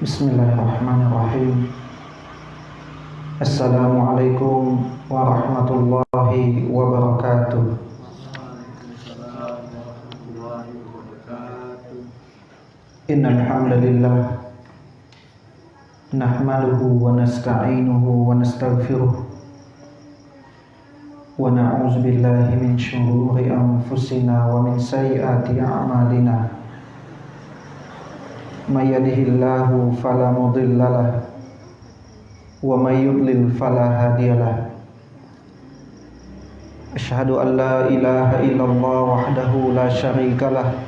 Bismillahirrahmanirrahim. Assalamualaikum warahmatullahi wabarakatuh. Innal hamdalillah nahmaduhu wa nasta'inuhu wa nastaghfiruh wa na'udzu billahi min shururi anfusina wa min sayyiati a'malina. May yahdihillahu fala mudhillalah wa may yudlil fala hadiyalah. Asyhadu an la ilaha illallah wahdahu la syarikalah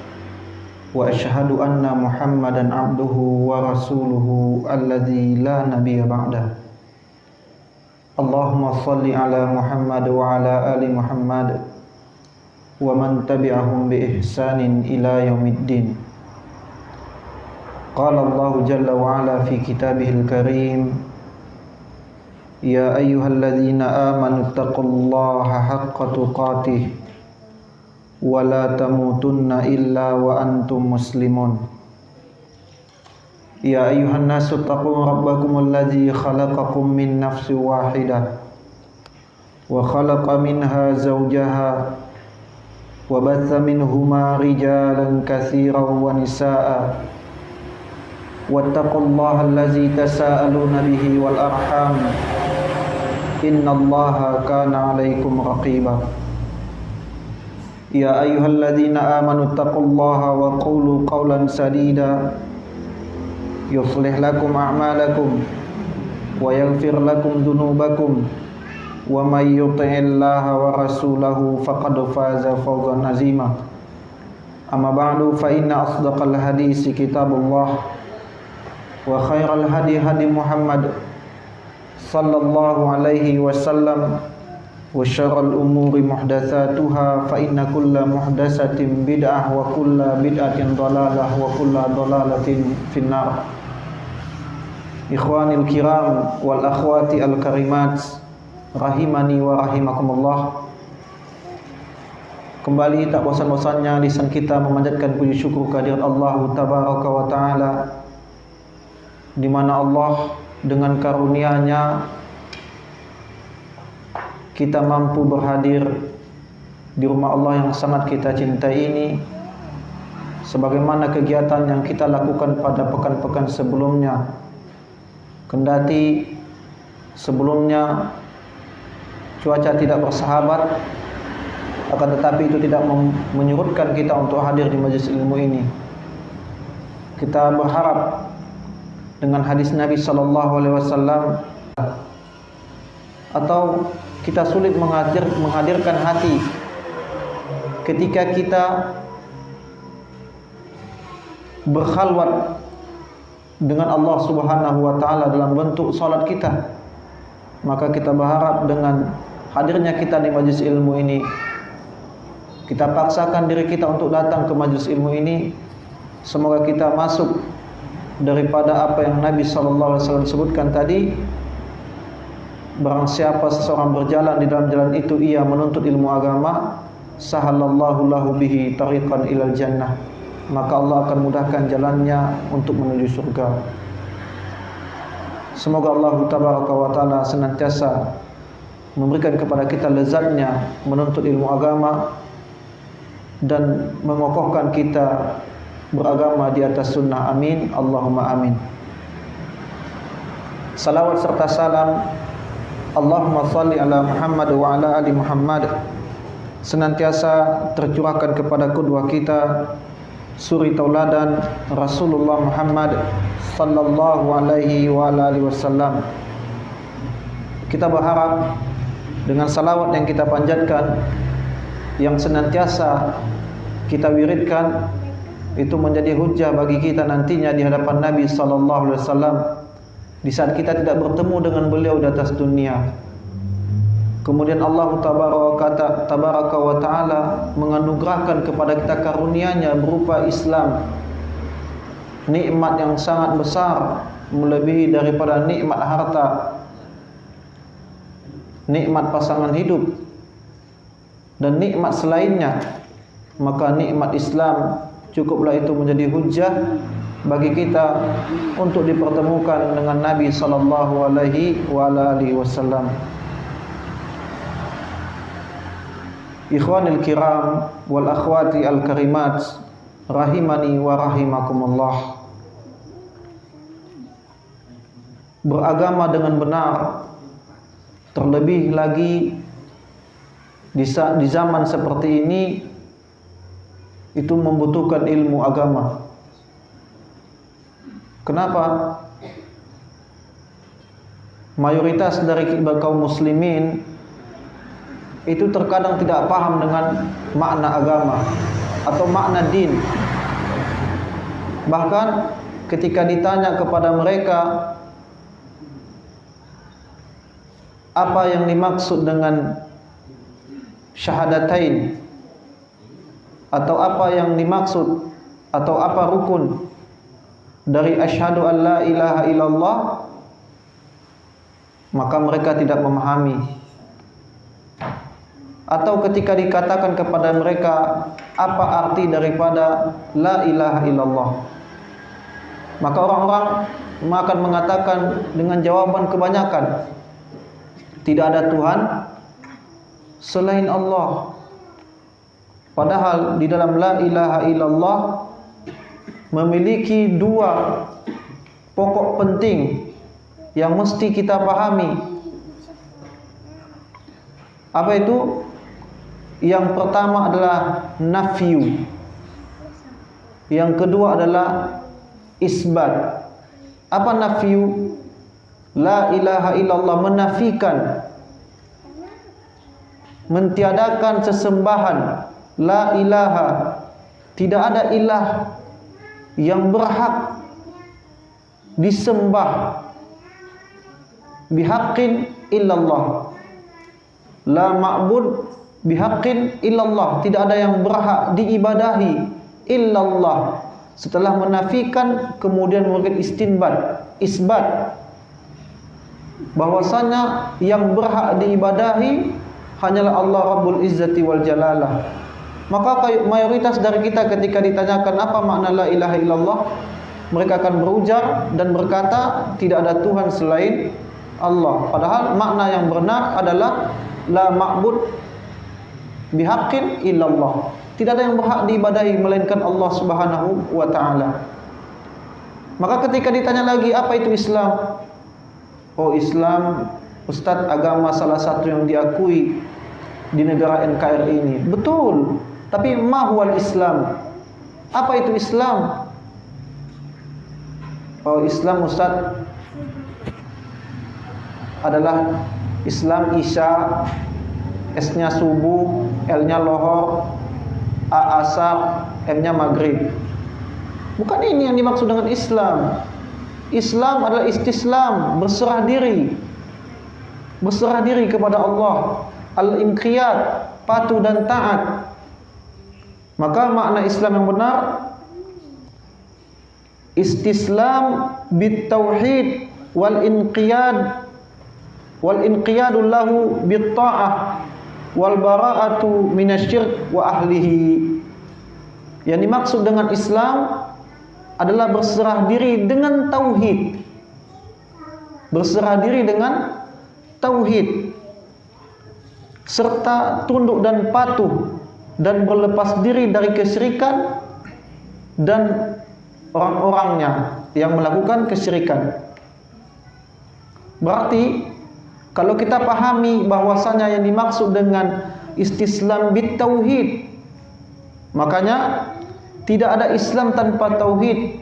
wa asyhadu anna Muhammadan abduhu wa rasuluhu alladzi la nabiyya ba'dah. Allahumma shalli ala Muhammad wa ala ali Muhammad wa man tabi'ahum bi ihsanin ila yaumiddin. Qala Allahu jalla wa ala fi kitabihil karim, ya ayyuhalladzina amanu taqullaha haqqa tuqatih wa la tamutunna illa wa antum muslimun. Ya ayyuhan nasu taqu rabbakumul ladzi khalaqakum min nafsin wahidah wa khalaqa minha zawjaha wa batha minhuma rijalan katsiran wa nisaa'a. Wattaqullaha allazi tasaaluna bihi wal arham, innallaha kana 'alaikum raqiba. Ya ayyuhalladzina amanu taqullaha wa qulu qawlan sadida yuslih lakum a'malakum wa yaghfir lakum dhunubakum wa may yuti'illaha wa rasulahu faqad faza fawzan 'azima. Amma ba'du, fa inna asdaqal hadisi kitabullah wa khairal hadi hadi Muhammad sallallahu alaihi wasallam wa syarrul umuri muhdatsatuha fa inna kulla muhdatsatin bid'ah wa kulla bid'atin dhalalah wa kulla dhalalatin finnar. Ikhwanil kiram wal akhwati al karimat rahimani wa rahimakumullah. Kembali tak bosan-bosannya lisan kita memanjatkan puji syukur kehadirat Allah tabaraka wa taala, di mana Allah dengan karunia-Nya kita mampu berhadir di rumah Allah yang sangat kita cintai ini, sebagaimana kegiatan yang kita lakukan pada pekan-pekan sebelumnya. Kendati sebelumnya cuaca tidak bersahabat, akan tetapi itu tidak menyurutkan kita untuk hadir di majelis ilmu ini. Kita berharap dengan hadis Nabi sallallahu alaihi wasallam, atau kita sulit menghadirkan hati ketika kita berkhalwat dengan Allah Subhanahu wa taala dalam bentuk salat kita. Maka kita berharap dengan hadirnya kita di majelis ilmu ini, kita paksakan diri kita untuk datang ke majelis ilmu ini. Semoga kita masuk daripada apa yang Nabi sallallahu alaihi wasallam sebutkan tadi. Barang siapa seseorang berjalan di dalam jalan itu ia menuntut ilmu agama, sahalallahu lahu bihi tariqan ilal jannah, maka Allah akan mudahkan jalannya untuk menuju surga. Semoga Allah tabaraka wa taala senantiasa memberikan kepada kita lezatnya menuntut ilmu agama dan mengokohkan kita beragama di atas sunnah. Amin, Allahumma amin. Salawat serta salam Allahumma salli ala Muhammad wa ala ali Muhammad senantiasa tercurahkan kepada kedua kita, suri tauladan Rasulullah Muhammad sallallahu alaihi wa ala alihi wasallam. Kita berharap dengan salawat yang kita panjatkan, yang senantiasa kita wiridkan, itu menjadi hujjah bagi kita nantinya di hadapan Nabi sallallahu alaihi wasallam di saat kita tidak bertemu dengan beliau di atas dunia. Kemudian Allah tabaraka wa taala menganugerahkan kepada kita karunia-Nya berupa Islam, nikmat yang sangat besar melebihi daripada nikmat harta, nikmat pasangan hidup dan nikmat selainnya. Maka nikmat Islam cukuplah itu menjadi hujjah bagi kita untuk dipertemukan dengan Nabi sallallahu alaihi wasallam. Ikhwanil kiram wal akhwati al karimat, rahimani wa rahimakumullah. Beragama dengan benar, terlebih lagi di zaman seperti ini, itu membutuhkan ilmu agama. Kenapa? Mayoritas dari kaum muslimin itu terkadang tidak paham dengan makna agama atau makna din. Bahkan ketika ditanya kepada mereka apa yang dimaksud dengan syahadatain, atau apa yang dimaksud atau apa rukun dari asyhadu an la ilaha illallah, maka mereka tidak memahami. Atau ketika dikatakan kepada mereka apa arti daripada la ilaha illallah, maka orang-orang akan mengatakan dengan jawaban kebanyakan, tidak ada Tuhan selain Allah. Padahal di dalam la ilaha illallah memiliki dua pokok penting yang mesti kita pahami. Apa itu? Yang pertama adalah nafyu, yang kedua adalah isbat. Apa nafyu? La ilaha illallah menafikan, mentiadakan sesembahan. La ilaha, tidak ada ilah yang berhak disembah bihaqqin illallah. La ma'bud bihaqqin illallah, tidak ada yang berhak diibadahi illallah. Setelah menafikan, kemudian memberikan isbat, bahwasanya yang berhak diibadahi hanyalah Allah Rabbul Izzati wal Jalalah. Maka mayoritas dari kita ketika ditanyakan apa makna la ilaha illallah, mereka akan berujar dan berkata tidak ada Tuhan selain Allah. Padahal makna yang benar adalah la ma'bud bihaqqin illallah. Tidak ada yang berhak diibadahi melainkan Allah Subhanahu wa taala. Maka ketika ditanya lagi apa itu Islam? Oh, Islam, Ustaz, agama salah satu yang diakui di negara NKRI ini. Betul. Tapi ma huwal Islam? Apa itu Islam? Oh, Islam, Ustaz, adalah Islam Isya, S-nya subuh, L-nya lohor, A asar, M-nya maghrib. Bukan ini yang dimaksud dengan Islam. Islam adalah istislam, berserah diri. Berserah diri kepada Allah. Al-inqiyad, patuh dan taat. Maka makna Islam yang benar, istislam bit tauhid wal inqiyadu lahu bit ta'ah wal bara'atu minasyirk wa ahlihi. Yang dimaksud dengan Islam adalah berserah diri dengan tauhid. Berserah diri dengan tauhid, serta tunduk dan patuh dan berlepas diri dari kesyirikan dan orang-orangnya yang melakukan kesyirikan. Berarti kalau kita pahami bahwasanya yang dimaksud dengan istislam bit tauhid, makanya tidak ada Islam tanpa tauhid.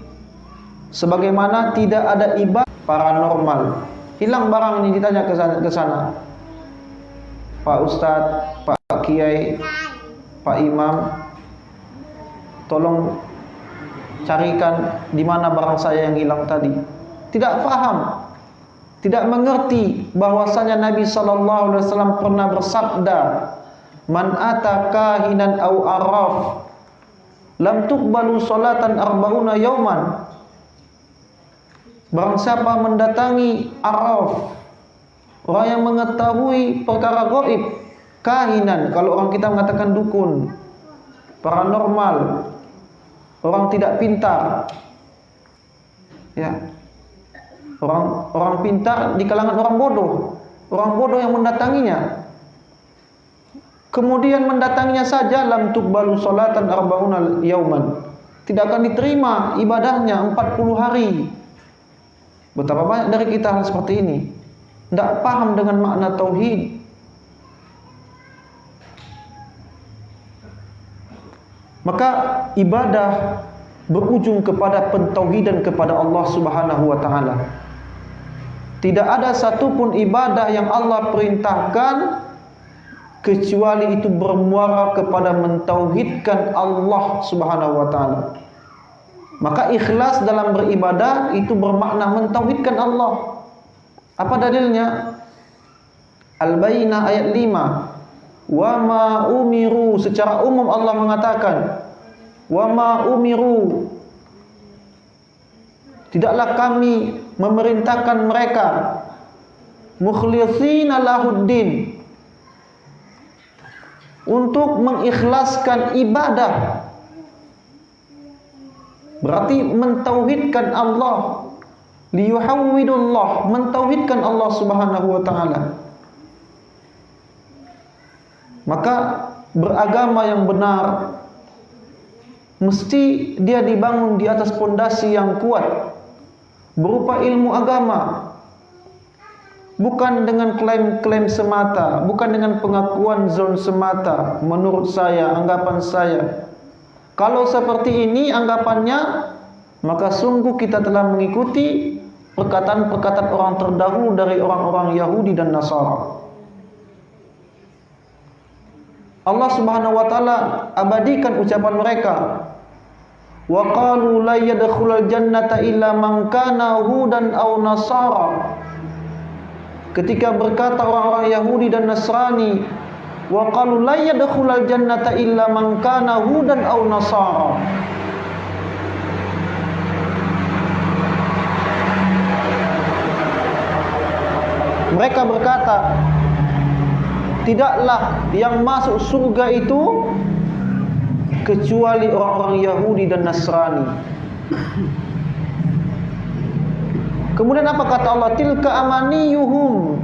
Sebagaimana tidak ada ibadah paranormal. Hilang barang ini ditanya ke sana. Pak Ustadz, Pak Kiai, Pak Imam, tolong carikan di mana barang saya yang hilang tadi. Tidak paham, tidak mengerti bahwasanya Nabi SAW pernah bersabda, "Man ata kahinan au arraf, lam tuqbalu salatan arba'una yauman." Barang siapa mendatangi arraf, orang yang mengetahui perkara gaib, kahinan, kalau orang kita mengatakan dukun, paranormal, orang tidak pintar, Ya. Orang pintar di kalangan orang bodoh. Orang bodoh yang mendatanginya. Kemudian mendatanginya saja lam tuqbalu salatan arba'una yauman. Tidak akan diterima ibadahnya 40 hari. Betapa banyak dari kita hal seperti ini. Tidak paham dengan makna tauhid. Maka ibadah berujung kepada pentauhidan kepada Allah Subhanahu wa taala. Tidak ada satupun ibadah yang Allah perintahkan kecuali itu bermuara kepada mentauhidkan Allah Subhanahu wa taala. Maka ikhlas dalam beribadah itu bermakna mentauhidkan Allah. Apa dalilnya? Al-Bayyinah ayat 5. Wa ma umiru, secara umum Allah mengatakan, wa ma umiru, tidaklah kami memerintahkan mereka mukhlishina lahuddin, untuk mengikhlaskan ibadah. Berarti mentauhidkan Allah, liyuhawwidullah, mentauhidkan Allah Subhanahu wa taala. Maka beragama yang benar mesti dia dibangun di atas pondasi yang kuat berupa ilmu agama, bukan dengan klaim-klaim semata, bukan dengan pengakuan zon semata. Menurut saya, anggapan saya, kalau seperti ini anggapannya, maka sungguh kita telah mengikuti perkataan-perkataan orang terdahulu dari orang-orang Yahudi dan Nasara. Allah Subhanahu wa taala abadikan ucapan mereka. Wa qalu la yadkhulul jannata illa man kana hudan aw nasara. Ketika berkata orang-orang Yahudi dan Nasrani, wa qalu la yadkhulul jannata illa man kana hudan aw nasara. Mereka berkata, tidaklah yang masuk surga itu kecuali orang-orang Yahudi dan Nasrani. Kemudian apa kata Allah? Tilka amaniyuhum,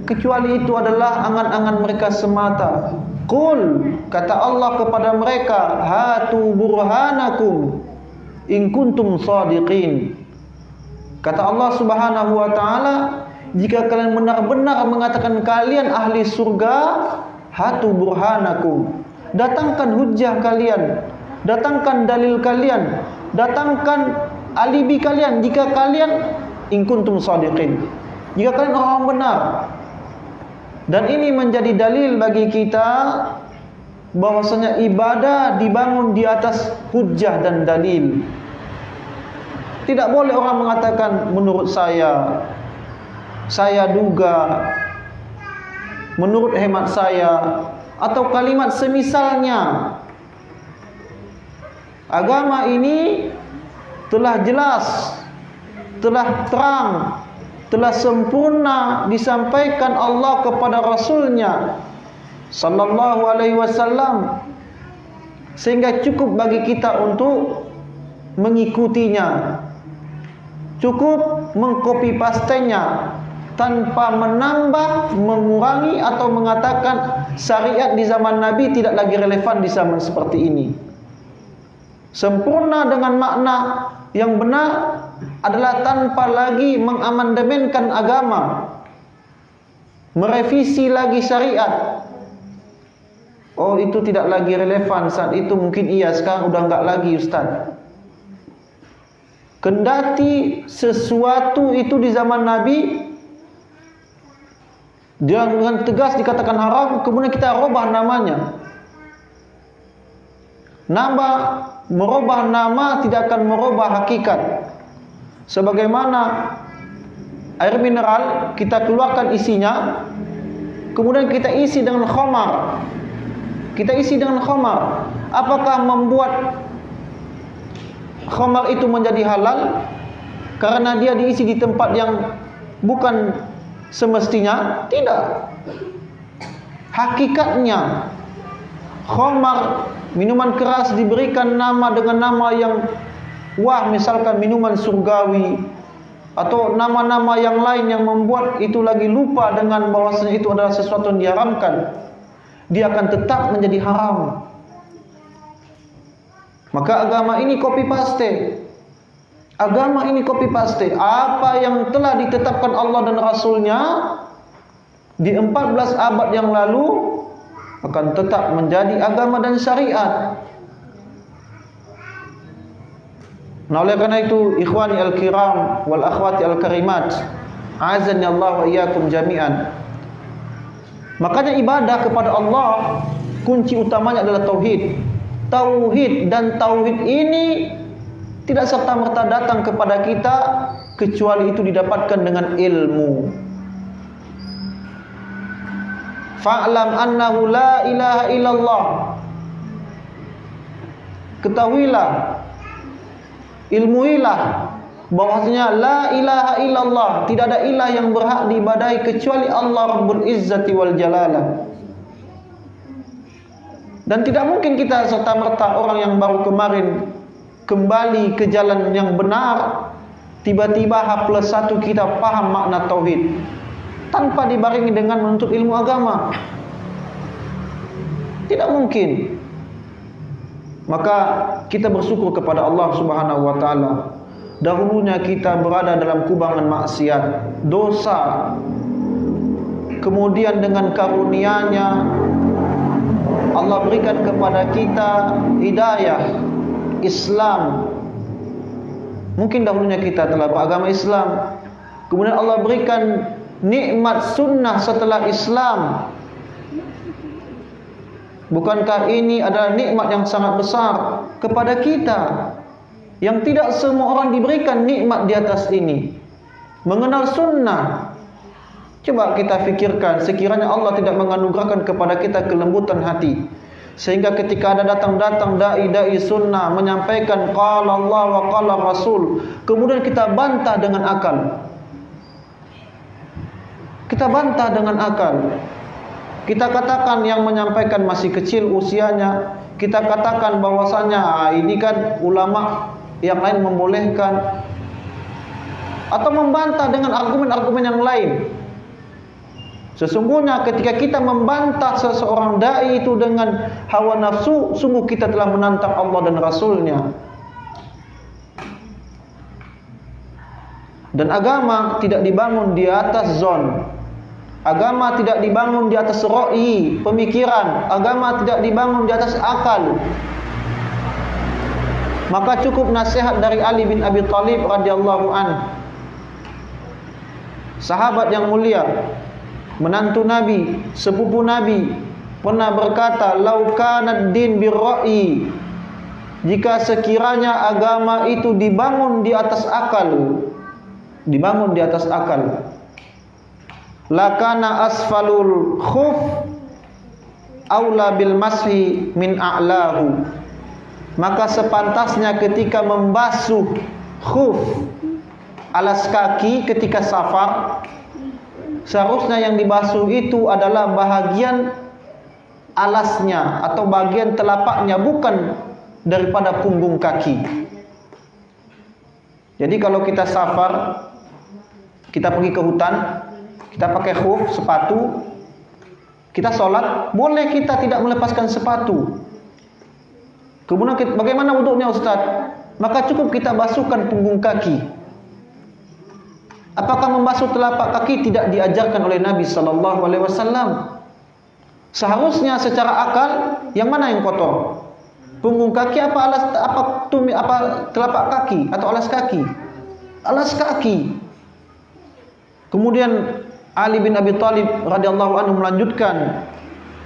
kecuali itu adalah angan-angan mereka semata. Qul, kata Allah kepada mereka, hatu burhanakum in kuntum shadiqin. Kata Allah Subhanahu wa taala, jika kalian benar-benar mengatakan kalian ahli surga, hatu burhanakum, datangkan hujjah kalian, datangkan dalil kalian, datangkan alibi kalian jika kalian in kuntum shadiqin, jika kalian orang benar. Dan ini menjadi dalil bagi kita bahwasanya ibadah dibangun di atas hujjah dan dalil. Tidak boleh orang mengatakan menurut saya duga, menurut hemat saya, atau kalimat semisalnya. Agama ini telah jelas, telah terang, telah sempurna disampaikan Allah kepada Rasulnya sallallahu alaihi wasallam, sehingga cukup bagi kita untuk mengikutinya, cukup mengcopy pastenya, tanpa menambah, mengurangi, atau mengatakan syariat di zaman Nabi tidak lagi relevan di zaman seperti ini. Sempurna dengan makna yang benar adalah tanpa lagi mengamandemenkan agama, merevisi lagi syariat. Oh, itu tidak lagi relevan saat itu, mungkin iya, sekarang udah enggak lagi Ustaz. Kendati sesuatu itu di zaman Nabi dengan tegas dikatakan haram, kemudian kita rubah namanya. Merubah nama tidak akan merubah hakikat. Sebagaimana air mineral kita keluarkan isinya, kemudian kita isi dengan khamar. Apakah membuat khamar itu menjadi halal karena dia diisi di tempat yang bukan semestinya? Tidak. Hakikatnya khamar, minuman keras, diberikan nama dengan nama yang wah misalkan minuman surgawi atau nama-nama yang lain yang membuat itu lagi lupa dengan bahwasanya itu adalah sesuatu yang diharamkan, dia akan tetap menjadi haram. Maka agama ini copy paste. Agama ini copy paste. Apa yang telah ditetapkan Allah dan Rasulnya di 14 abad yang lalu akan tetap menjadi agama dan syariat. Nah, oleh karena itu, ikhwani al-kiram wal akhwati al-karimat, azani Allah wa iyyakum jami'an. Makanya ibadah kepada Allah, kunci utamanya adalah tauhid. Tauhid, dan tauhid ini tidak serta-merta datang kepada kita kecuali itu didapatkan dengan ilmu. Fa'lam annahu la ilaha illallah. Ketahuilah, ilmuilah bahwasanya la ilaha illallah, tidak ada ilah yang berhak diibadahi kecuali Allah Rabbul Izzati wal Jalalah. Dan tidak mungkin kita serta-merta orang yang baru kemarin kembali ke jalan yang benar, tiba-tiba H+1 kita paham makna tauhid tanpa dibarengi dengan menuntut ilmu agama. Tidak mungkin. Maka kita bersyukur kepada Allah Subhanahu wa taala. Dahulunya kita berada dalam kubangan maksiat, dosa. Kemudian dengan karunia-Nya Allah berikan kepada kita hidayah Islam. Mungkin dahulunya kita telah beragama Islam, kemudian Allah berikan nikmat sunnah setelah Islam. Bukankah ini adalah nikmat yang sangat besar kepada kita, yang tidak semua orang diberikan nikmat di atas ini, mengenal sunnah. Coba kita fikirkan, sekiranya Allah tidak menganugerahkan kepada kita kelembutan hati, sehingga ketika ada datang dai-dai sunnah menyampaikan qala Allah wa qala Rasul, kemudian kita bantah dengan akal. Kita bantah dengan akal. Kita katakan yang menyampaikan masih kecil usianya. Kita katakan bahwasanya ini kan ulama yang lain membolehkan, atau membantah dengan argumen-argumen yang lain. Sesungguhnya ketika kita membantah seseorang dai itu dengan hawa nafsu, sungguh kita telah menantang Allah dan Rasulnya. Dan agama tidak dibangun di atas zon. Agama tidak dibangun di atas ra'i, pemikiran. Agama tidak dibangun di atas akal. Maka cukup nasihat dari Ali bin Abi Thalib radhiyallahu anhu, sahabat yang mulia, menantu Nabi, sepupu Nabi, pernah berkata, "Lau kana ad-din bir-ra'i." Jika sekiranya agama itu dibangun di atas akal, dibangun di atas akal, lakana asfalul khuf aula bil mashi min a'lahu. Maka sepantasnya ketika membasuh khuf, alas kaki ketika safar, seharusnya yang dibasuh itu adalah bahagian alasnya atau bagian telapaknya, bukan daripada punggung kaki. Jadi kalau kita safar, kita pergi ke hutan, kita pakai khuf, sepatu, kita sholat, boleh kita tidak melepaskan sepatu. Kemudian bagaimana wuduknya Ustaz? Maka cukup kita basuhkan punggung kaki. Apakah membasuh telapak kaki tidak diajarkan oleh Nabi sallallahu alaihi wasallam? Seharusnya secara akal yang mana yang kotor? Punggung kaki apa telapak kaki atau alas kaki? Alas kaki. Kemudian Ali bin Abi Thalib radhiyallahu anhu melanjutkan,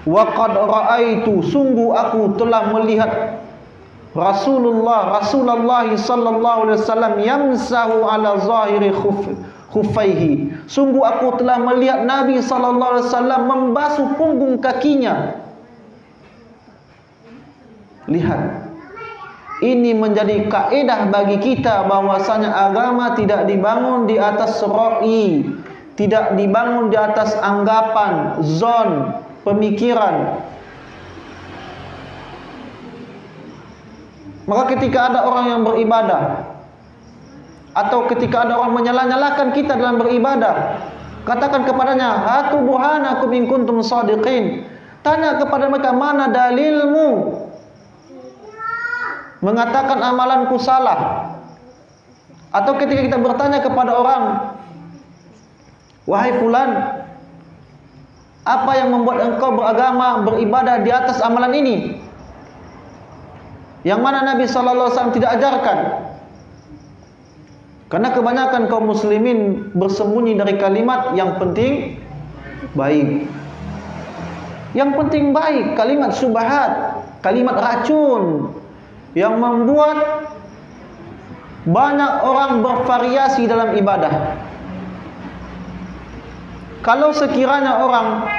wa qad ra'aitu, sungguh aku telah melihat Rasulullah sallallahu alaihi wasallam yamsahu ala zahiri khufaihi. Sungguh aku telah melihat Nabi sallallahu alaihi wasallam membasuh punggung kakinya. Lihat, ini menjadi kaidah bagi kita bahwasanya agama tidak dibangun di atas ra'i, tidak dibangun di atas anggapan, zon, pemikiran. Maka ketika ada orang yang beribadah, atau ketika ada orang menyala-nyalakan kita dalam beribadah, katakan kepadanya, hatu burhanakum in kuntum shadiqin. Tanya kepada mereka, mana dalilmu mengatakan amalanku salah? Atau ketika kita bertanya kepada orang, wahai fulan, apa yang membuat engkau beragama, beribadah di atas amalan ini? Yang mana Nabi SAW tidak ajarkan. Karena kebanyakan kaum muslimin bersembunyi dari kalimat yang penting baik. Yang penting baik, kalimat syubhat, kalimat racun yang membuat banyak orang bervariasi dalam ibadah. Kalau sekiranya orang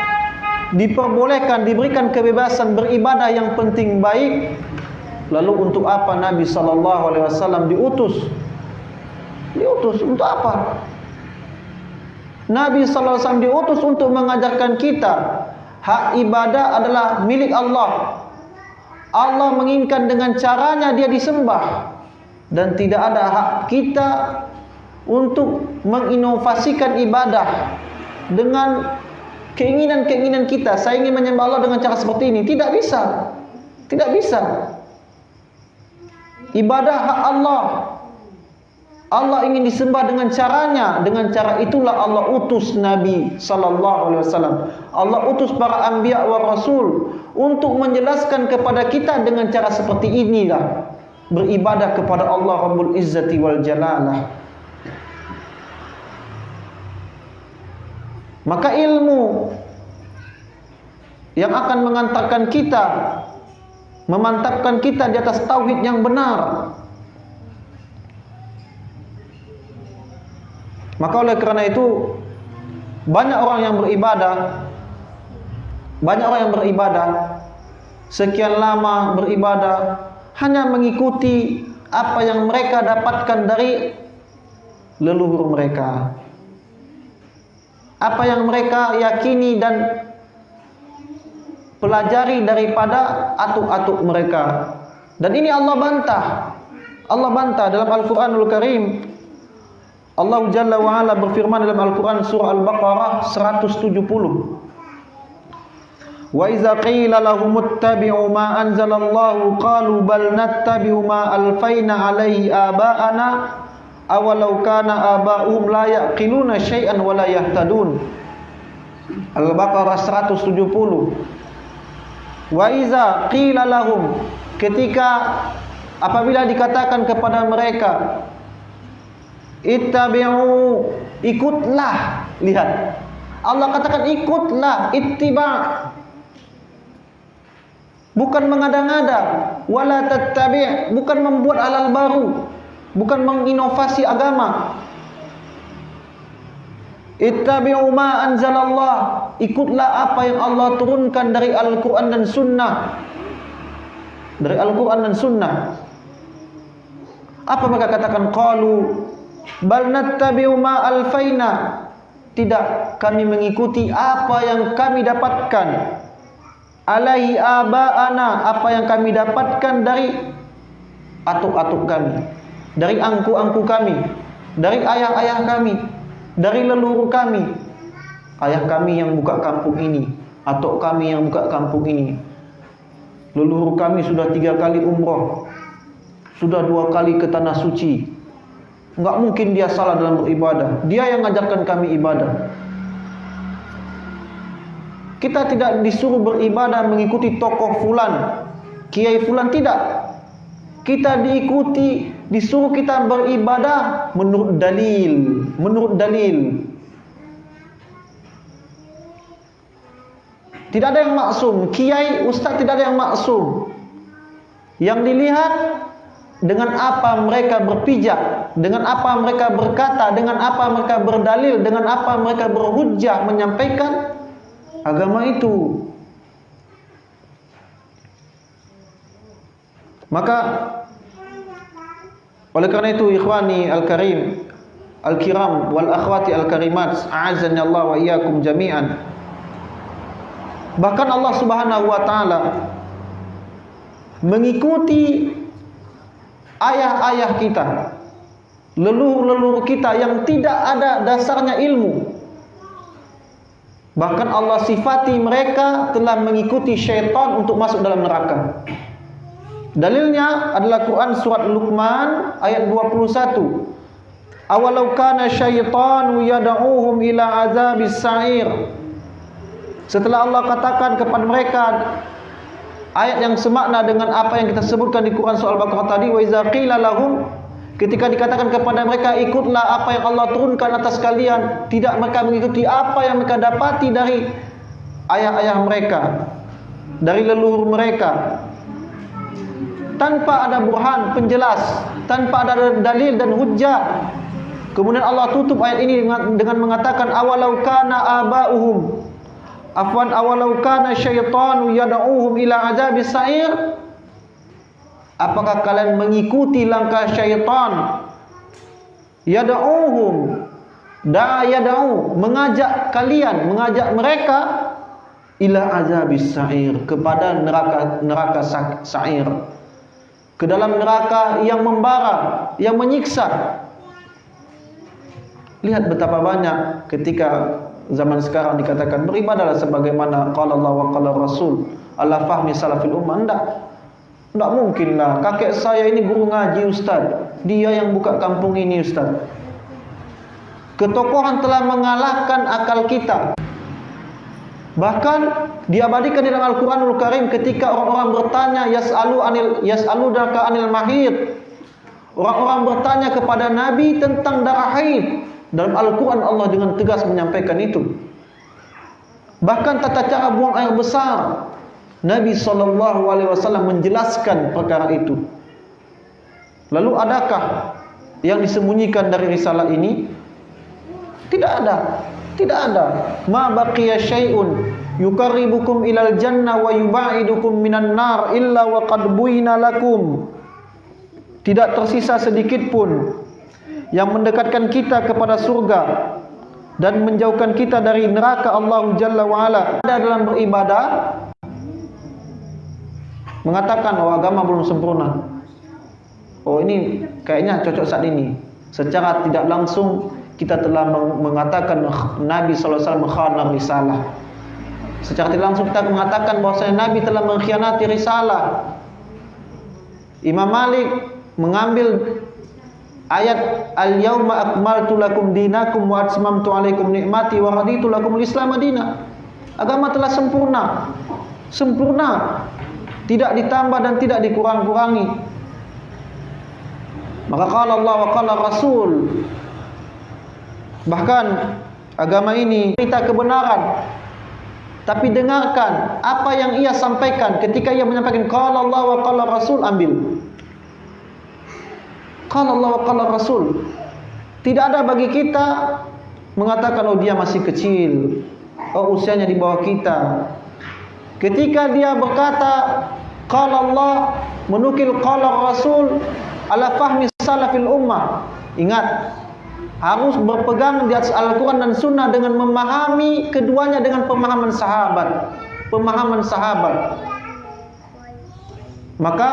diperbolehkan, diberikan kebebasan beribadah yang penting baik, lalu untuk apa Nabi SAW diutus? Diutus untuk apa? Nabi SAW diutus untuk mengajarkan kita hak ibadah adalah milik Allah. Allah menginginkan dengan caranya dia disembah, dan tidak ada hak kita untuk menginovasikan ibadah dengan keinginan-keinginan kita. Saya ingin menyembah Allah dengan cara seperti ini. Tidak bisa. Tidak bisa. Ibadah hak Allah. Allah ingin disembah dengan caranya. Dengan cara itulah Allah utus Nabi SAW. Allah utus para anbiya wa rasul untuk menjelaskan kepada kita dengan cara seperti inilah beribadah kepada Allah Rabbul Izzati wal Jalalah. Maka ilmu yang akan mengantarkan kita, memantapkan kita di atas tauhid yang benar. Maka oleh kerana itu banyak orang yang beribadah, sekian lama beribadah hanya mengikuti apa yang mereka dapatkan dari leluhur mereka, apa yang mereka yakini dan pelajari daripada atuk-atuk mereka. Dan ini Allah bantah. Allah bantah dalam Al-Quranul Karim. Allah Jalla wa'ala berfirman dalam Al-Quran surah Al-Baqarah 170. Wa iza qila lahum ittabi'u ma anzalallahu qalu bal nattabi'u ma alfayna alaihi aba'ana awalau kana aba'uhum la yaqiluna syai'an wa la yahtadun. Al-Baqarah 170. Wa iza qila lahum, ketika apabila dikatakan kepada mereka, ittabi'u, ikutlah. Lihat, Allah katakan ikutlah, ittiba', bukan mengada-ngada. Wala tattabi', bukan membuat halal baru, bukan menginovasi agama. Ittabi'u ma anzalallah, ikutlah apa yang Allah turunkan dari Al-Quran dan Sunnah. Dari Al-Quran dan Sunnah. Apa mereka katakan? Qalu bal nattabi'u ma alfaina, tidak, kami mengikuti apa yang kami dapatkan. Alaihi aba'ana, apa yang kami dapatkan dari atuk-atuk kami, dari angku-angku kami, dari ayah-ayah kami, dari leluhur kami. Ayah kami yang buka kampung ini, atuk kami yang buka kampung ini. Leluhur kami sudah 3 kali umrah, sudah 2 kali ke tanah suci. Enggak mungkin dia salah dalam beribadah. Dia yang mengajarkan kami ibadah. Kita tidak disuruh beribadah mengikuti tokoh fulan, kiai fulan, tidak. Kita disuruh kita beribadah menurut dalil, menurut dalil. Tidak ada yang maksum, kiai, ustaz, tidak ada yang maksum. Yang dilihat dengan apa mereka berpijak, dengan apa mereka berkata, dengan apa mereka berdalil, dengan apa mereka berhujjah menyampaikan agama itu. Maka oleh karena itu ikhwani al-karim, al-kiram wal akhwati al-karimat, a'azzani Allah wa iyyakum jami'an. Bahkan Allah Subhanahu wa taala mengikuti ayah-ayah kita, leluhur-leluhur kita yang tidak ada dasarnya ilmu. Bahkan Allah sifati mereka telah mengikuti syaitan untuk masuk dalam neraka. Dalilnya adalah Quran surat Luqman ayat 21. Awalau kana syaitanu yad'uhum ila azabis sa'ir. Setelah Allah katakan kepada mereka ayat yang semakna dengan apa yang kita sebutkan di Quran surah Al-Baqarah tadi, wa iza qila lahum, ketika dikatakan kepada mereka ikutlah apa yang Allah turunkan atas kalian, tidak mereka mengikuti apa yang mereka dapati dari ayah-ayah mereka, dari leluhur mereka, tanpa ada burhan penjelas, tanpa ada dalil dan hujjah. Kemudian Allah tutup ayat ini dengan mengatakan awalau kana aba'uhum, awalau kana syaitanu yad'uhum ila azabis sa'ir. Apakah kalian mengikuti langkah syaitan? Yad'uhum, yad'u, mengajak kalian, mengajak mereka ila azabis sa'ir, kepada neraka sa'ir, ke dalam neraka yang membara, yang menyiksa. Lihat betapa banyak ketika zaman sekarang dikatakan beribadahlah sebagaimana qala Allah wa qala Rasul ala fahmi salafil ummah. Tidak mungkinlah. Kakek saya ini guru ngaji Ustaz, dia yang buka kampung ini Ustaz. Ketokohan telah mengalahkan akal kita. Bahkan diabadikan di dalam Al-Quranul Karim ketika orang-orang bertanya yas'alunaka anil mahid. Orang-orang bertanya kepada Nabi tentang darah haid. Dalam Al-Quran Allah dengan tegas menyampaikan itu. Bahkan tata cara buang air besar, Nabi SAW menjelaskan perkara itu. Lalu adakah yang disembunyikan dari risalah ini? Tidak ada. Tidak ada. Ma baqiya syai'un yuqarribukum ilal jannah wa yubaidukum minan nar illa wa qad buina lakum. Tidak tersisa sedikit pun yang mendekatkan kita kepada surga dan menjauhkan kita dari neraka Allah Jalla wa'ala. Ada dalam beribadah mengatakan agama belum sempurna. Ini kayaknya cocok saat ini. Secara tidak langsung kita telah mengatakan Nabi SAW mengkhianati risalah. Secara tidak langsung kita mengatakan bahwasanya Nabi telah mengkhianati risalah. Imam Malik mengambil ayat al-yauma akmaltu lakum dinakum wa atmamtu alaikum ni'mati wa raditu lakum al-islam madinah. Agama telah sempurna. Sempurna. Tidak ditambah dan tidak dikurang-kurangi. Maka qala Allah wa qala Rasul. Bahkan agama ini cerita kebenaran. Tapi dengarkan apa yang ia sampaikan ketika ia menyampaikan qala Allah wa qala Rasul, ambil. Qala Allah wa qala Rasul. Tidak ada bagi kita mengatakan dia masih kecil, usianya di bawah kita. Ketika dia berkata qala Allah, menukil qala Rasul ala fahmi salafil ummah, ingat, harus berpegang di atas Al-Quran dan Sunnah dengan memahami keduanya dengan pemahaman sahabat. Pemahaman sahabat. Maka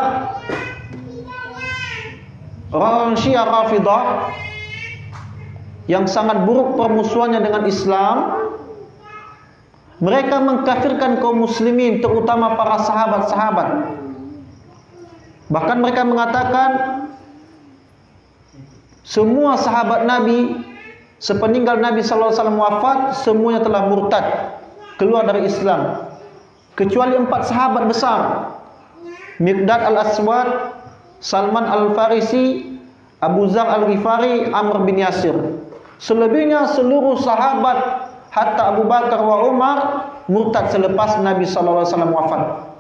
orang Syiah Rafidah yang sangat buruk permusuhannya dengan Islam, mereka mengkafirkan kaum muslimin, terutama para sahabat-sahabat. Bahkan mereka mengatakan semua sahabat Nabi sepeninggal Nabi SAW wafat, semuanya telah murtad, keluar dari Islam, kecuali 4 sahabat besar: Miqdad al-Aswad, Salman al-Farisi, Abu Zar al-Ghifari, Amr bin Yasir. Selebihnya seluruh sahabat hatta Abu Bakar wa Umar murtad selepas Nabi SAW wafat.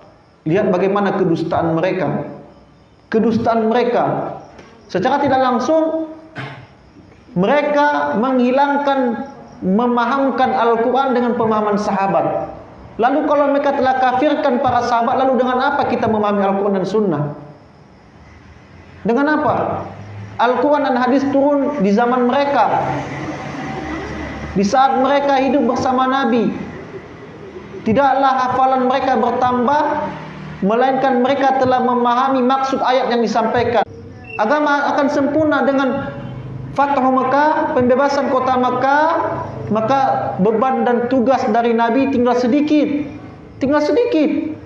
Lihat bagaimana kedustaan mereka. Kedustaan mereka. Secara tidak langsung mereka menghilangkan, memahamkan Al-Quran dengan pemahaman sahabat. Lalu kalau mereka telah kafirkan para sahabat, lalu dengan apa kita memahami Al-Quran dan Sunnah? Dengan apa? Al-Quran dan hadis turun di zaman mereka, di saat mereka hidup bersama Nabi. Tidaklah hafalan mereka bertambah, melainkan mereka telah memahami maksud ayat yang disampaikan. Agama akan sempurna dengan Fathu Mekah, pembebasan kota Mekah. Maka beban dan tugas dari Nabi tinggal sedikit. Tinggal sedikit.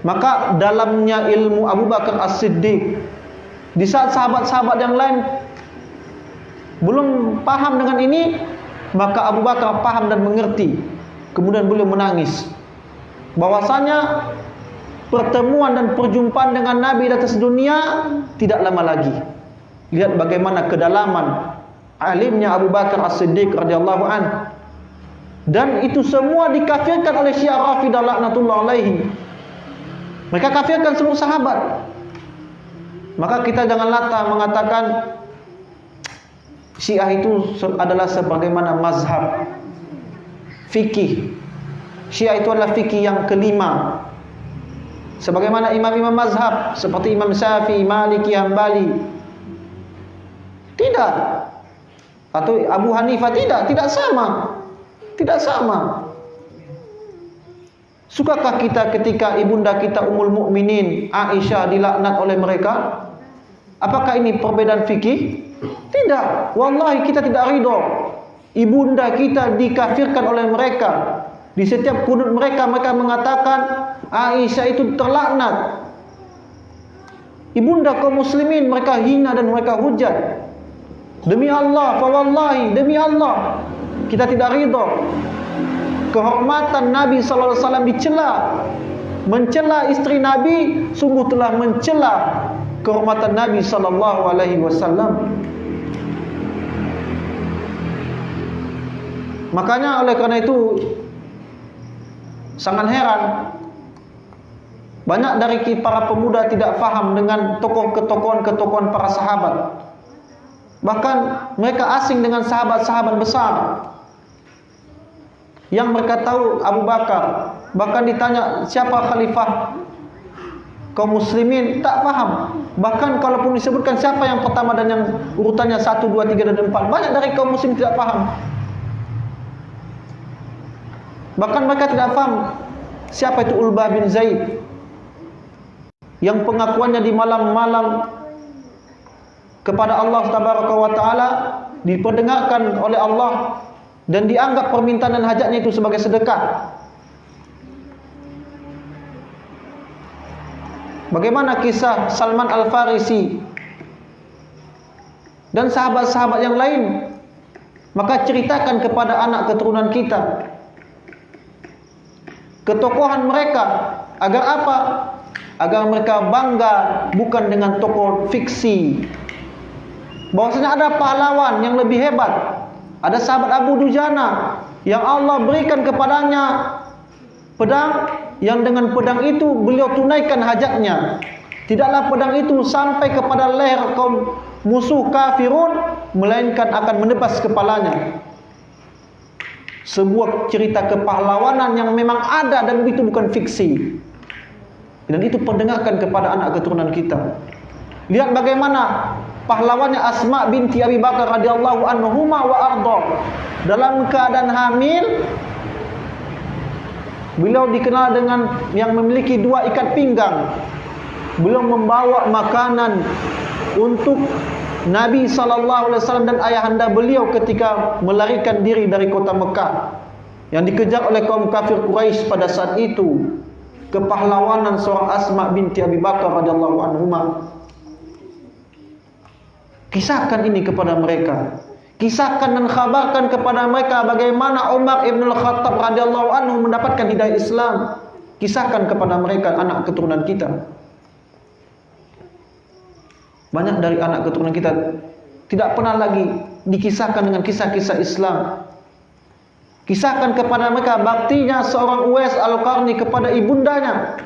Maka dalamnya ilmu Abu Bakar As-Siddiq, di saat sahabat-sahabat yang lain belum paham dengan ini, maka Abu Bakar paham dan mengerti. Kemudian beliau menangis bahwasanya pertemuan dan perjumpaan dengan Nabi di atas dunia tidak lama lagi. Lihat bagaimana kedalaman alimnya Abu Bakar As-Siddiq radhiyallahu anhu. Dan itu semua dikafirkan oleh Syiah Rafidah laknatullah alaihi. Mereka kafirkan seluruh sahabat. Maka kita jangan latah mengatakan Syiah itu adalah sebagaimana mazhab fikih. Syiah itu adalah fikih yang kelima, sebagaimana imam-imam mazhab seperti Imam Syafi'i, Maliki, Hambali. Tidak. Atau Abu Hanifah, tidak sama. Tidak sama. Sukakah kita ketika ibunda kita Ummul Mukminin Aisyah dilaknat oleh mereka? Apakah ini perbedaan fikih? Tidak. Wallahi kita tidak ridho. Ibunda kita dikafirkan oleh mereka. Di setiap kunut mereka mengatakan Aisyah itu terlaknat. Ibunda kaum muslimin mereka hina dan mereka hujat. Demi Allah, fa wallahi, demi Allah, kita tidak ridho. Kehormatan Nabi sallallahu alaihi wasallam dicela. Mencela istri Nabi sungguh telah mencela kehormatan Nabi sallallahu alaihi wasallam. Makanya oleh karena itu sangat heran banyak dari para pemuda tidak faham dengan ketokohan para sahabat. Bahkan mereka asing dengan sahabat-sahabat besar. Yang mereka tahu Abu Bakar. Bahkan ditanya siapa khalifah kaum muslimin, tak paham. Bahkan kalaupun disebutkan siapa yang pertama dan yang urutannya 1, 2, 3 dan 4, banyak dari kaum muslim tidak paham. Bahkan mereka tidak paham siapa itu Ulbah bin Zaid, yang pengakuannya di malam-malam kepada Allah Tabaraka wa Ta'ala diperdengarkan oleh Allah dan dianggap permintaan dan hajatnya itu sebagai sedekah. Bagaimana kisah Salman Al-Farisi dan sahabat-sahabat yang lain? Maka ceritakan kepada anak keturunan kita ketokohan mereka. Agar apa? Agar mereka bangga bukan dengan tokoh fiksi. Bahwasanya ada pahlawan yang lebih hebat. Ada sahabat Abu Dujana yang Allah berikan kepadanya pedang, yang dengan pedang itu beliau tunaikan hajatnya. Tidaklah pedang itu sampai kepada leher kaum musuh kafirun, melainkan akan menebas kepalanya. Sebuah cerita kepahlawanan yang memang ada dan itu bukan fiksi. Dan itu pendengarkan kepada anak keturunan kita. Lihat bagaimana pahlawannya Asma binti Abi Bakar radhiyallahu anhuma wa arda. Dalam keadaan hamil, beliau dikenal dengan yang memiliki 2 ikat pinggang. Beliau membawa makanan untuk Nabi SAW dan ayahanda beliau ketika melarikan diri dari kota Mekah yang dikejar oleh kaum kafir Quraisy pada saat itu. Kepahlawanan seorang Asma binti Abi Bakar radhiyallahu anhuma. Kisahkan ini kepada mereka. Kisahkan dan khabarkan kepada mereka bagaimana Umar ibn al-Khattab radhiyallahu anhu mendapatkan hidayah Islam. Kisahkan kepada mereka anak keturunan kita. Banyak dari anak keturunan kita tidak pernah lagi dikisahkan dengan kisah-kisah Islam. Kisahkan kepada mereka baktinya seorang Uwais Al-Qarni kepada ibundanya.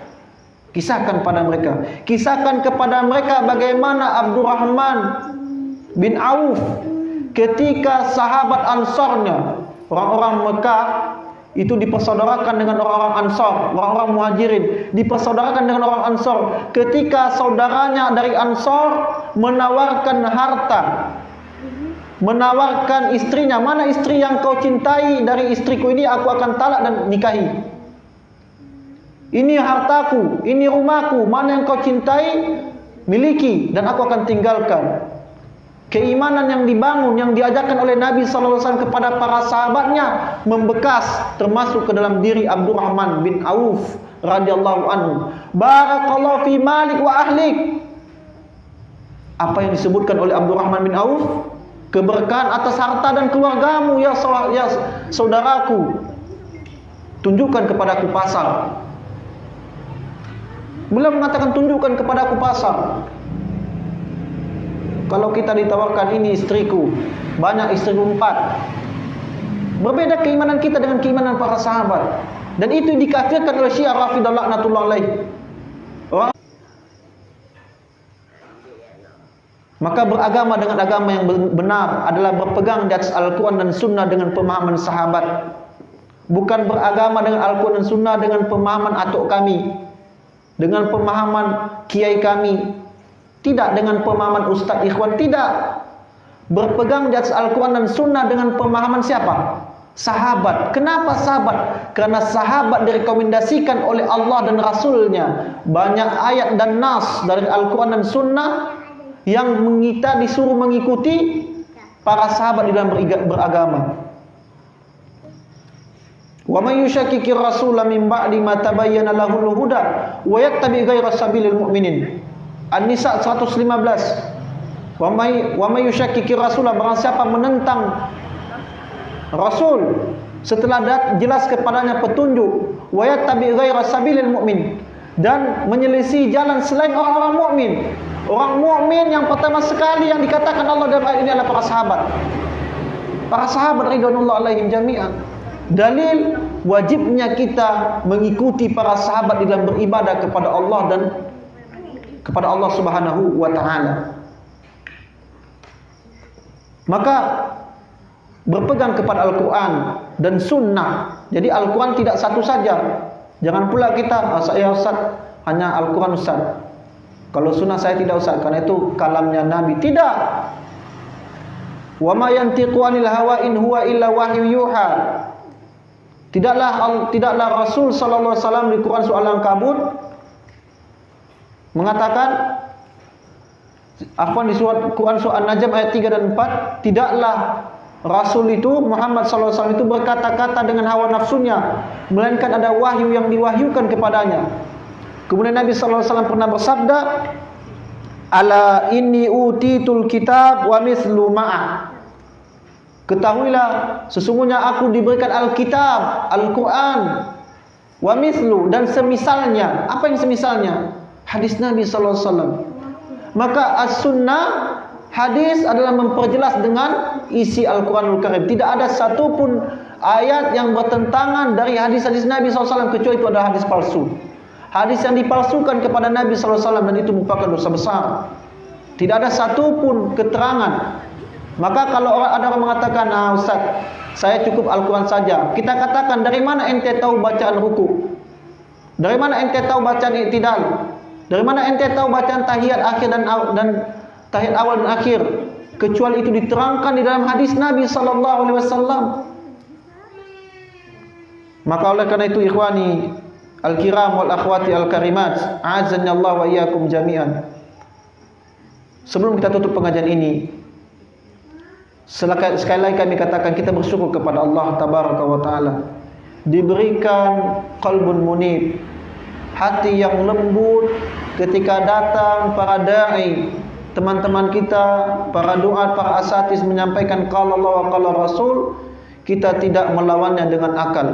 Kisahkan pada mereka. Kisahkan kepada mereka bagaimana Abdurrahman bin Auf ketika sahabat Ansarnya, orang-orang Mekah itu dipersaudarakan dengan orang-orang Ansar, orang-orang Muhajirin dipersaudarakan dengan orang Ansar. Ketika saudaranya dari Ansar menawarkan harta, menawarkan istrinya, mana istri yang kau cintai dari istriku ini aku akan talak dan nikahi. Ini hartaku, ini rumahku, mana yang kau cintai miliki dan aku akan tinggalkan. Keimanan yang dibangun, yang diajarkan oleh Nabi SAW kepada para sahabatnya membekas, termasuk ke dalam diri Abdurrahman bin Auf radhiyallahu anhu. Barakallahu fi malik wa ahlik. Apa yang disebutkan oleh Abdurrahman bin Auf? Keberkahan atas harta dan keluargamu ya saudaraku. Tunjukkan kepadaku pasar. Beliau mengatakan tunjukkan kepadaku pasar. Kalau kita ditawarkan ini istriku, banyak istriku 4. Berbeda keimanan kita dengan keimanan para sahabat. Dan itu dikafirkan oleh Syiah Rafidah laknatullah alaih. Maka beragama dengan agama yang benar adalah berpegang di atas Al-Quran dan Sunnah dengan pemahaman sahabat. Bukan beragama dengan Al-Quran dan Sunnah dengan pemahaman atuk kami, dengan pemahaman kiai kami. Tidak dengan pemahaman Ustaz Ikhwan, tidak. Berpegang di atas Al-Quran dan Sunnah dengan pemahaman siapa? Sahabat. Kenapa sahabat? Karena sahabat direkomendasikan oleh Allah dan Rasulnya. Banyak ayat dan nas dari Al-Quran dan Sunnah yang kita disuruh mengikuti para sahabat di dalam beragama. Wa may yushakkikir rasula min ba'di ma tabayyana lahul huda wa yattabi ghayra sabilil mu'minin. An-Nisa 115. Wa may yushakkikir rasula, barang siapa menentang Rasul setelah jelas kepadanya petunjuk, wa yattabi ghayra sabilil mu'min, dan menyelisih jalan selain orang-orang mukmin. Orang mukmin yang pertama sekali yang dikatakan Allah dalam ayat ini adalah para sahabat. Para sahabat ridwanullah alaihim jami'an. Dalil wajibnya kita mengikuti para sahabat di dalam beribadah kepada Allah dan kepada Allah Subhanahu wa taala. Maka berpegang kepada Al-Quran dan Sunnah. Jadi Al-Quran tidak satu saja. Jangan pula kita, saya Ustaz, hanya Al-Quran Ustaz. Kalau Sunnah saya tidak Ustaz, karena itu kalamnya Nabi. Tidak. Wa ma yantiqu 'anil hawa in huwa illa wahyu yuha. Tidaklah Rasul sallallahu alaihi wasallam di Quran surah Al-Ankabut mengatakan, di Quran surah An-Najm ayat 3 dan 4, tidaklah Rasul itu, Muhammad SAW itu berkata-kata dengan hawa nafsunya, melainkan ada wahyu yang diwahyukan kepadanya. Kemudian Nabi SAW pernah bersabda, ala inni utitul kitab wa mislu ma'ah. Ketahuilah, sesungguhnya aku diberikan Alkitab, Al-Quran, wa mislu, dan semisalnya. Apa yang semisalnya? Hadis Nabi SAW. Maka as-sunnah, hadis adalah memperjelas dengan isi Al-Quranul Karim. Tidak ada satupun ayat yang bertentangan dari hadis-hadis Nabi SAW, kecuali itu adalah hadis palsu. Hadis yang dipalsukan kepada Nabi SAW, dan itu merupakan dosa besar. Tidak ada satupun keterangan. Maka kalau ada orang mengatakan, Ustaz, saya cukup Al-Quran saja, kita katakan, dari mana ente tahu bacaan ruku? Dari mana ente tahu bacaan i'tidal? Dari mana ente tahu bacaan tahiyat akhir dan tahiyat awal dan akhir? Kecuali itu diterangkan di dalam hadis Nabi SAW. Maka oleh karena itu, ikhwani al-kiram wal akhwati al-karimat, a'azzani Allah wa iyyakum jami'an. Sebelum kita tutup pengajian ini, sekali lagi kami katakan, kita bersyukur kepada Allah tabaraka wa taala, diberikan qalbun munib, hati yang lembut ketika datang para dai, teman-teman kita, para duat, para asatiz menyampaikan qala Allah wa qala Rasul, kita tidak melawannya dengan akal.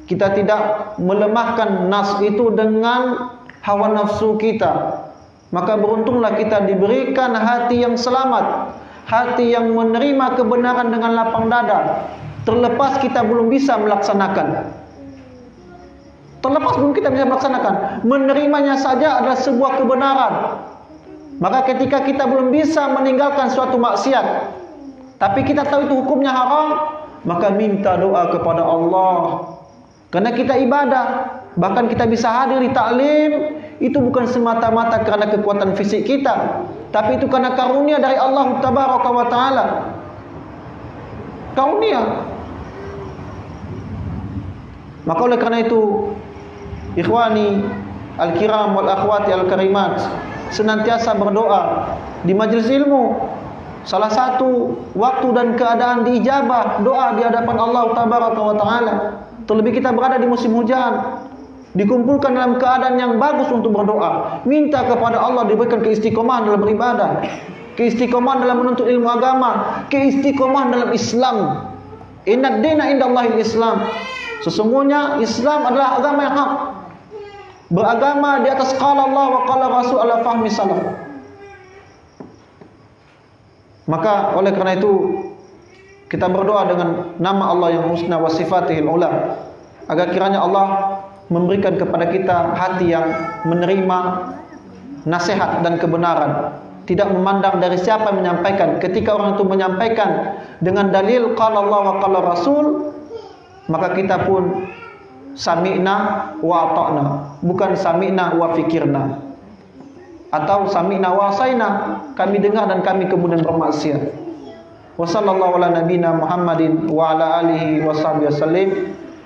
Kita tidak melemahkan nas itu dengan hawa nafsu kita. Maka beruntunglah kita diberikan hati yang selamat, hati yang menerima kebenaran dengan lapang dada, terlepas kita belum bisa melaksanakan. Terlepas belum kita bisa melaksanakan, menerimanya saja adalah sebuah kebenaran. Maka ketika kita belum bisa meninggalkan suatu maksiat, tapi kita tahu itu hukumnya haram, maka minta doa kepada Allah. Karena kita ibadah, bahkan kita bisa hadir di taklim, itu bukan semata-mata karena kekuatan fisik kita, tapi itu karena karunia dari Allah tabaraka wa taala. Karunia. Maka oleh karena itu, ikhwani al-kiram wal akhwati al-karimat, senantiasa berdoa di majelis ilmu. Salah satu waktu dan keadaan diijabah doa di hadapan Allah Tabaraka wa Ta'ala. Terlebih kita berada di musim hujan, dikumpulkan dalam keadaan yang bagus untuk berdoa, minta kepada Allah diberikan keistiqomahan dalam beribadah, keistiqomahan dalam menuntut ilmu agama, keistiqomahan dalam Islam. Inna dina indallahil Islam. Sesungguhnya Islam adalah agama yang hak, beragama di atas qala Allah wa qala Rasul ala fahmi salaf. Maka oleh karena itu kita berdoa dengan nama Allah yang husna wa sifatihil ula, agar kiranya Allah memberikan kepada kita hati yang menerima nasihat dan kebenaran, tidak memandang dari siapa yang menyampaikan. Ketika orang itu menyampaikan dengan dalil qala Allah wa qala Rasul, maka kita pun sami'na wa ata'na, bukan sami'na wa fikirna, atau sami'na wa asaina, kami dengar dan kami kemudian bermaksiat. Wa sallallahu ala nabina Muhammadin wa ala alihi wa sahbihi wasallim.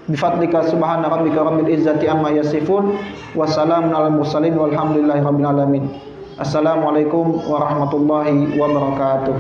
Bifadlika subhana rabbika rabbil izzati amma yasifun, wa salamun alal mursalin walhamdulillahi rabbil alamin. Assalamualaikum warahmatullahi wabarakatuh.